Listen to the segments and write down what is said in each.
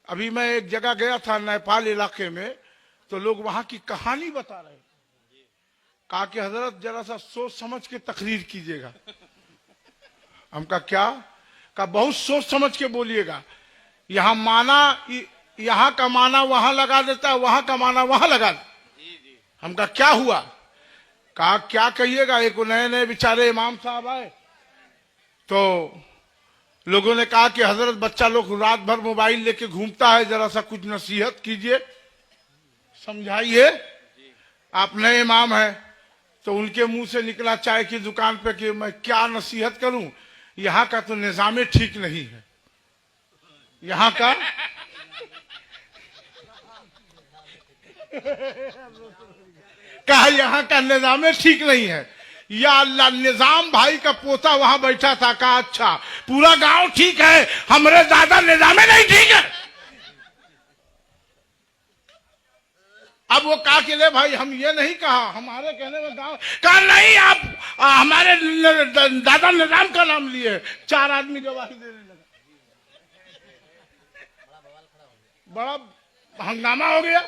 अभी मैं एक जगह गया था नेपाल इलाके में, तो लोग वहां की कहानी बता रहे, कहा कि हजरत जरा सा सोच समझ के तकरीर कीजिएगा। हम कहा क्या? कहा बहुत सोच समझ के बोलिएगा, यहाँ माना यहाँ का माना वहां लगा देता है, वहां का माना वहां लगा देता। हम कहा क्या हुआ? कहा क्या कहिएगा, एक नए नए बेचारे इमाम साहब आए, तो लोगों ने कहा कि हजरत बच्चा लोग रात भर मोबाइल लेके घूमता है, जरा सा कुछ नसीहत कीजिए, समझाइए। आप नए इमाम है। तो उनके मुंह से निकला चाय की दुकान पे कि मैं क्या नसीहत करूं, यहाँ का तो निजाम ठीक नहीं है, यहाँ का कहा यहाँ का निजाम ठीक नहीं है। या अल्लाह, निजाम भाई का पोता वहां बैठा था, कहा अच्छा पूरा गांव ठीक है, हमारे दादा निजामे नहीं ठीक है। अब वो कहा कि ले भाई हम ये नहीं कहा, हमारे कहने में गांव, कहा नहीं आप हमारे दादा निजाम का नाम लिए। 4 आदमी गवाही देने लगा, बड़ा हंगामा हो गया,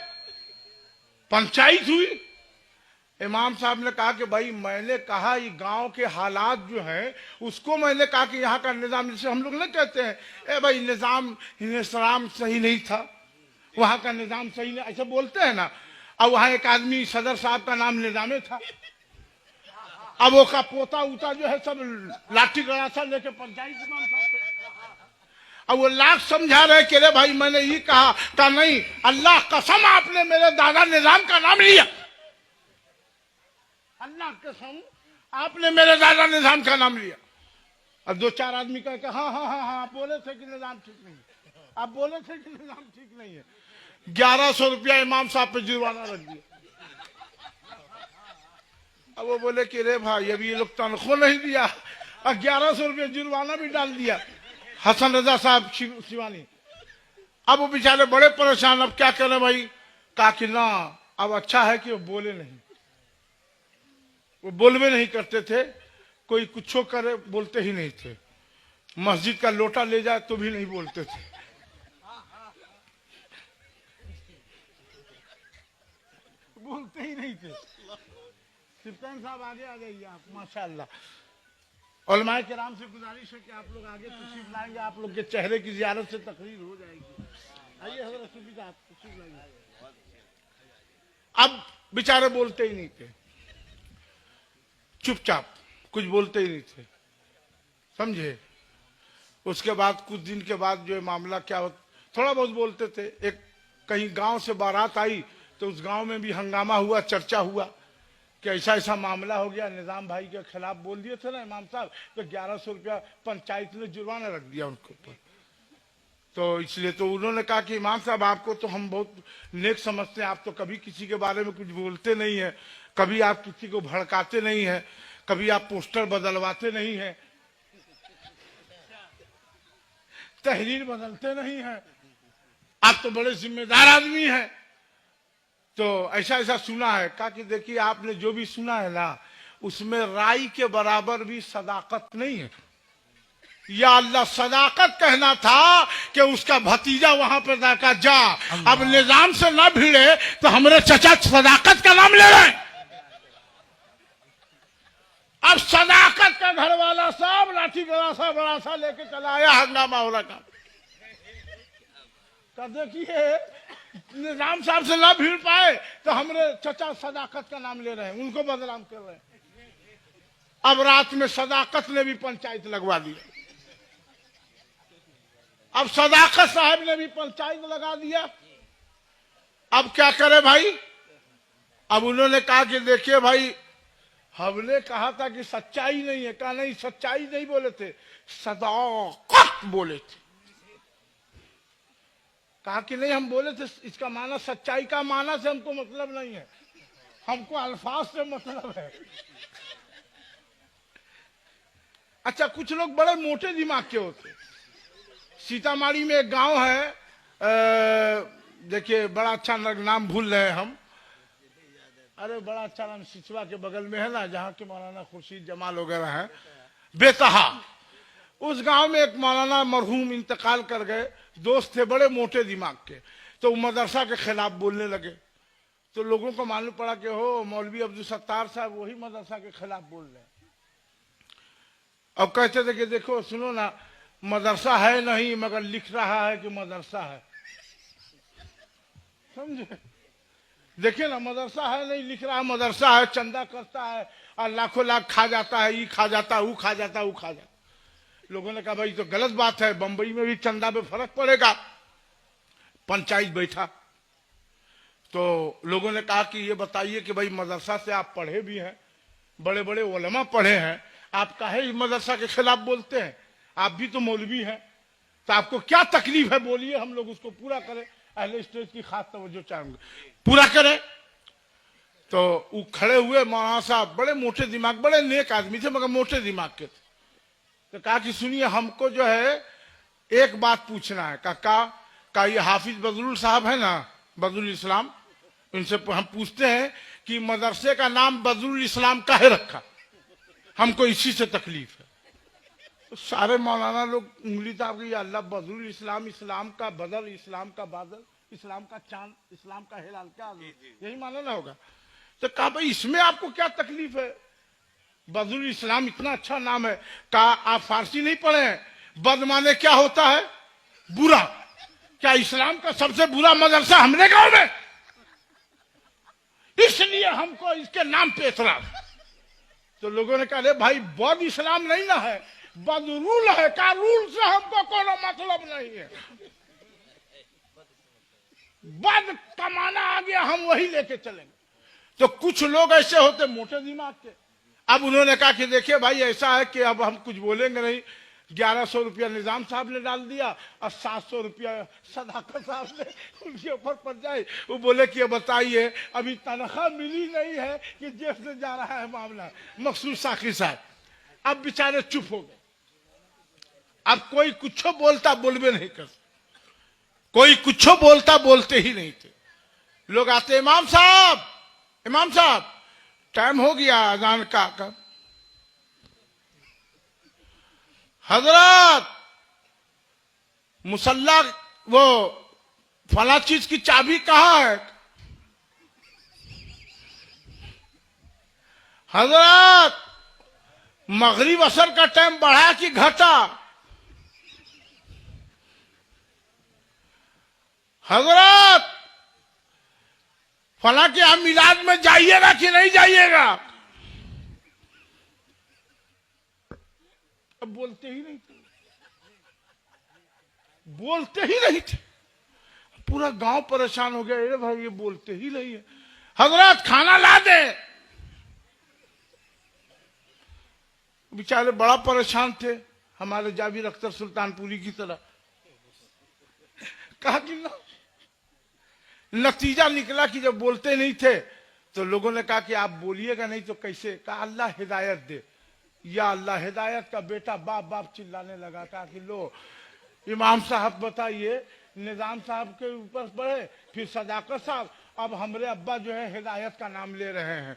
पंचायत हुई। इमाम साहब ने कहा कि भाई मैंने कहा ये गांव के हालात जो हैं उसको मैंने कहा कि यहाँ का निजाम, जैसे हम लोग ना कहते हैं ए भाई निजाम सही नहीं था, वहां का निजाम सही नहीं, ऐसा बोलते हैं ना। अब वहां एक आदमी सदर साहब का नाम निजामे था, अब वो का पोता उता जो है सब लाठी गड़ासा लेके पंचायत इमाम साहब पे, अब वो लाख समझा रहे कि रे भाई मैंने ये कहा नहीं, अल्लाह कसम आपने मेरे दादा निजाम का नाम लिया, अल्लाह कसम आपने मेरे दादा निजाम का नाम लिया। अब 2-4 आदमी कह के हाँ हाँ हाँ हाँ आप बोले थे कि निजाम ठीक नहीं है, आप बोले थे कि निजाम ठीक नहीं है। 1100 रुपया इमाम साहब पे जुर्माना रख दिया। अब वो बोले कि रे भाई अभी ये लोग तनख्वाह नहीं दिया और 1100 रुपया जुर्माना भी डाल दिया। हसन रजा साहब शिवानी, अब वो बेचारे बड़े परेशान, अब क्या करें भाई। कहा कि ना अब अच्छा है कि वो बोले नहीं, वो बोलवे नहीं करते थे, कोई कुछ करे बोलते ही नहीं थे, मस्जिद का लोटा ले जाए तो भी नहीं बोलते थे, बोलते ही नहीं थे। सिप्तान साहब आगे आ जाइए आप, माशाअल्लाह। उलमाए किराम से गुजारिश है कि आप लोग आगे तशरीफ लाएंगे, आप लोग के चेहरे की जियारत से तकरीर हो जाएगी। आइए हजरत सूफी साहब तशरीफ लाएंगे। अब बेचारे बोलते ही नहीं थे, चुपचाप कुछ बोलते ही नहीं थे, समझे। उसके बाद कुछ दिन के बाद जो मामला क्या हो, थोड़ा बहुत बोलते थे। एक कहीं गांव से बारात आई तो उस गांव में भी हंगामा हुआ, चर्चा हुआ कि ऐसा ऐसा मामला हो गया, निजाम भाई के खिलाफ बोल दिए थे ना इमाम साहब, तो 1100 रुपया पंचायत ने जुर्माना रख दिया उनके ऊपर। तो इसलिए तो उन्होंने कहा कि इमाम साहब आपको तो हम बहुत नेक समझते हैं, आप तो कभी किसी के बारे में कुछ बोलते नहीं है, कभी आप किसी को भड़काते नहीं है, कभी आप पोस्टर बदलवाते नहीं है, तहरीर बदलते नहीं है, आप तो बड़े जिम्मेदार आदमी हैं। तो ऐसा ऐसा सुना है। कहा कि देखिए आपने जो भी सुना है ना, उसमें राई के बराबर भी सदाकत नहीं है। या अल्लाह, सदाकत कहना था कि उसका भतीजा वहां पर जाकर जा, अब निजाम से ना भिड़े तो हमारे चचा सदाकत का नाम ले रहे हैं। अब सदाकत का घर वाला सब लाठी गड़ासा बड़ासा लेके चला आया, हंगामा हो रहा। देखिए निजाम साहब से ना भीड़ पाए तो हमारे चचा सदाकत का नाम ले रहे हैं, उनको बदनाम कर रहे हैं। अब रात में सदाकत ने भी पंचायत लगवा दी। अब सदाकत साहब ने भी पंचायत लगा दिया। अब क्या करे भाई। अब उन्होंने कहा कि देखिए भाई, हमने कहा था कि सच्चाई नहीं है। कहा नहीं, सच्चाई नहीं बोले थे, सदाकत बोले थे। कहा कि नहीं हम बोले थे, इसका माना सच्चाई का माना से हमको मतलब नहीं है, हमको अल्फाज से मतलब है। अच्छा, कुछ लोग बड़े मोटे दिमाग के होते। सीतामढ़ी में एक गांव है, देखिए बड़ा अच्छा नाम भूल रहे हैं हम, अरे बड़ा अच्छा नाम सिसवा के बगल में है ना, जहाँ के मौलाना खुर्शीद जमाल वगैरह है, बेतहा। उस गांव में एक मौलाना मरहूम इंतकाल कर गए, दोस्त थे बड़े मोटे दिमाग के, तो वो मदरसा के खिलाफ बोलने लगे। तो लोगों को मालूम पड़ा कि हो मौलवी अब्दुल सत्तार साहब वही मदरसा के खिलाफ बोल रहे हैं। अब कहते थे कि देखो सुनो ना, मदरसा है नहीं मगर लिख रहा है कि मदरसा है, समझे? देखिए ना, मदरसा है नहीं लिख रहा है मदरसा है, चंदा करता है और लाखों लाख खा जाता है, ये खा जाता है, वो खा जाता है, वो खा जाता। लोगों ने कहा भाई तो गलत बात है, बंबई में भी चंदा पे फर्क पड़ेगा। पंचायत बैठा तो लोगों ने कहा कि ये बताइए कि भाई मदरसा से आप पढ़े भी हैं, बड़े बड़े उलमा पढ़े हैं, आप काहे इस मदरसा के खिलाफ बोलते हैं? आप भी तो मौलवी हैं, तो आपको क्या तकलीफ है बोलिए, हम लोग उसको पूरा करें। अहले स्टेज की खास तवज्जो चाहूंगा, पूरा करें। तो वो खड़े हुए मौलाना साहब, बड़े मोटे दिमाग, बड़े नेक आदमी थे मगर मोटे दिमाग के थे। तो कहा कि सुनिए, हमको जो है एक बात पूछना है। का ये हाफिज बदरुल साहब है ना, बदरुल इस्लाम, इनसे हम पूछते हैं कि मदरसे का नाम बदरुल इस्लाम काहे रखा, हमको इसी से तकलीफ है। तो सारे मौलाना लोग उंगली दाब गई, अल्लाह बदरुल इस्लाम, इस्लाम का बदल, इस्लाम का बादल, इस्लाम का चांद, इस्लाम का हिलाल, क्या यही माना ना होगा। तो कहा भाई इसमें आपको क्या तकलीफ है, बदरुल इस्लाम इतना अच्छा नाम है। कहा आप फारसी नहीं पढ़े हैं? बद माने क्या होता है? बुरा। क्या इस्लाम का सबसे बुरा मदरसा हमने गांव में, इसलिए हमको इसके नाम पे एतराज। तो लोगों ने कहा भाई बद इस्लाम नहीं ना है, बदरूल है, का रूल से हमको कोई मतलब नहीं है, बद कमाना आ गया हम वही लेके चलेंगे। तो कुछ लोग ऐसे होते मोटे दिमाग के। अब उन्होंने कहा कि देखिए भाई ऐसा है कि अब हम कुछ बोलेंगे नहीं। 1100 रुपया निजाम साहब ने डाल दिया और 700 रुपया सदाकत साहब ने उनके ऊपर पड़ जाए। वो बोले कि बताइए अभी तनख्वाह मिली नहीं है कि जेब से जा रहा है मामला। मकसूद साकी साहब अब बेचारे चुप हो गए। अब कोई कुछ बोलता बोलबे नहीं कर, कोई कुछ बोलता बोलते ही नहीं थे। लोग आते, इमाम साहब, इमाम साहब टाइम हो गया अजान का। कब? हजरत मुसल्ला वो फला चीज की चाबी कहाँ है? हजरत मगरिब असर का टाइम बढ़ा कि घटा? हजरत फला के आप मिलाद में जाइएगा कि नहीं जाइएगा? अब बोलते ही नहीं थे, बोलते ही नहीं थे। पूरा गांव परेशान हो गया, अरे भाई ये बोलते ही नहीं है। हजरत खाना ला दे। बेचारे बड़ा परेशान थे, हमारे जाबिर अख्तर सुल्तानपुरी की तरह। कहा कि नतीजा निकला कि जब बोलते नहीं थे तो लोगों ने कहा कि आप बोलिएगा नहीं तो कैसे? कहा अल्लाह हिदायत दे, या अल्लाह हिदायत का बेटा बाप बाप चिल्लाने लगा। कहा कि लो इमाम साहब बताइए, निजाम साहब के ऊपर पढ़े, फिर सदाकत साहब, अब हमारे अब्बा जो है हिदायत का नाम ले रहे हैं।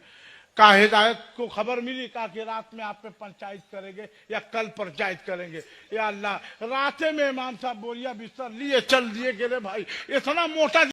कहा हिदायत को खबर मिली, कहा कि रात में आप पे पंचायत करेंगे या कल पंचायत करेंगे। या अल्लाह, रात में इमाम साहब बोलिया बिस्तर लिए चल दिए। गिरे भाई इतना मोटा